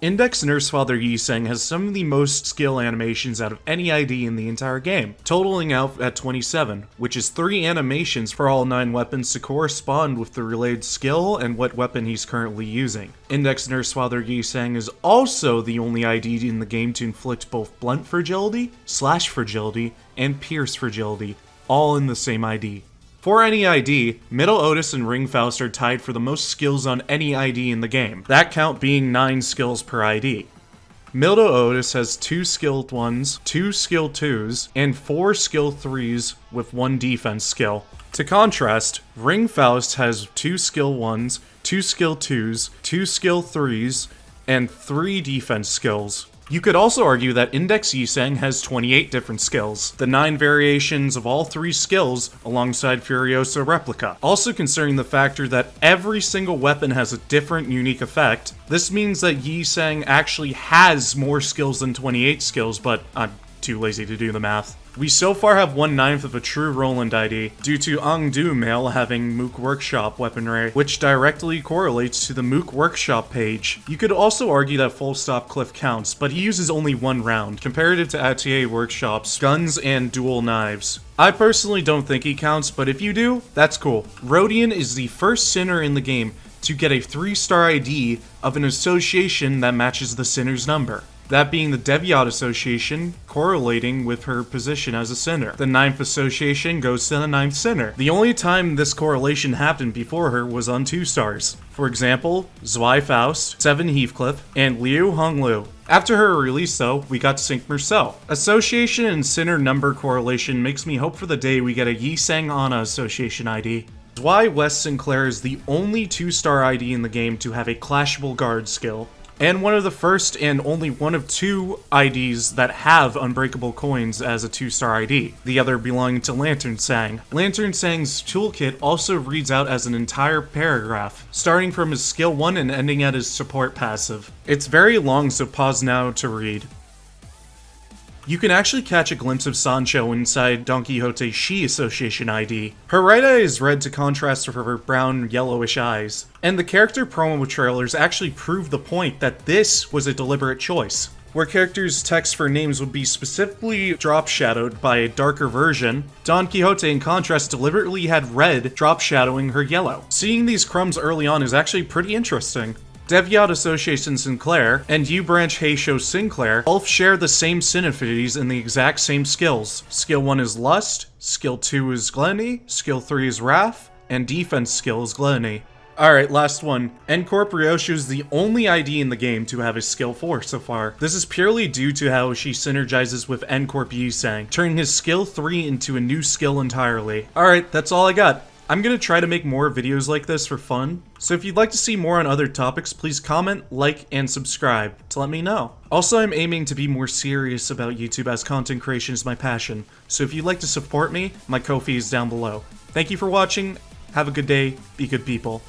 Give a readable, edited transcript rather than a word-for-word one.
Index Nursefather Yiseng has some of the most skill animations out of any ID in the entire game, totaling out at 27, which is 3 animations for all 9 weapons to correspond with the related skill and what weapon he's currently using. Index Nursefather Yiseng is also the only ID in the game to inflict both Blunt Fragility, Slash Fragility, and Pierce Fragility, all in the same ID. For any ID, Middle Otis and Ring Faust are tied for the most skills on any ID in the game, that count being 9 skills per ID. Middle Otis has 2 skilled 1s, 2 skilled 2s, and 4 skilled 3s with 1 defense skill. To contrast, Ring Faust has 2 skill 1s, 2 skill 2s, 2 skill 3s, and 3 defense skills. You could also argue that Index Yiseng has 28 different skills, the 9 variations of all 3 skills alongside Furiosa Replica. Also considering the factor that every single weapon has a different unique effect, this means that Yiseng actually has more skills than 28 skills, but I'm too lazy to do the math. We so far have 1/9 of a true Roland ID, due to Angdu Male having Mook Workshop weaponry, which directly correlates to the Mook Workshop page. You could also argue that Full Stop Cliff counts, but he uses only 1 round, comparative to Atier Workshop's guns and dual knives. I personally don't think he counts, but if you do, that's cool. Rodion is the first Sinner in the game to get a 3-star ID of an association that matches the Sinner's number. That being the Deviat Association, correlating with her position as a Sinner. The 9th Association goes to the 9th Sinner. The only time this correlation happened before her was on 2 stars. For example, Zwei Faust, 7 Heathcliff, and Liu Honglu. After her release though, we got Sync Marcel. Association and Sinner number correlation makes me hope for the day we get a Yiseng Ana Association ID. Zwei West Sinclair is the only 2-star ID in the game to have a Clashable Guard skill, and one of the first and only one of 2 IDs that have Unbreakable Coins as a 2-star ID, the other belonging to Lantern Sang. Lantern Sang's toolkit also reads out as an entire paragraph, starting from his skill 1 and ending at his support passive. It's very long, so pause now to read. You can actually catch a glimpse of Sancho inside Don Quixote's She Association ID. Her right eye is red to contrast with her brown, yellowish eyes. And the character promo trailers actually prove the point that this was a deliberate choice, where characters' text for names would be specifically drop shadowed by a darker version. Don Quixote, in contrast, deliberately had red drop shadowing her yellow. Seeing these crumbs early on is actually pretty interesting. Deviat Association Sinclair and U-Branch Heisho Sinclair both share the same sin affinities and the exact same skills. Skill 1 is Lust, Skill 2 is Gluttony, Skill 3 is Wrath, and Defense skill is Gluttony. Alright, last one. N-Corp Ryoshu is the only ID in the game to have a skill 4 so far. This is purely due to how she synergizes with N-Corp Yiseng, turning his skill 3 into a new skill entirely. Alright, that's all I got. I'm gonna try to make more videos like this for fun, so if you'd like to see more on other topics, please comment, like, and subscribe to let me know. Also, I'm aiming to be more serious about YouTube as content creation is my passion, so if you'd like to support me, my Ko-fi is down below. Thank you for watching, have a good day, be good people.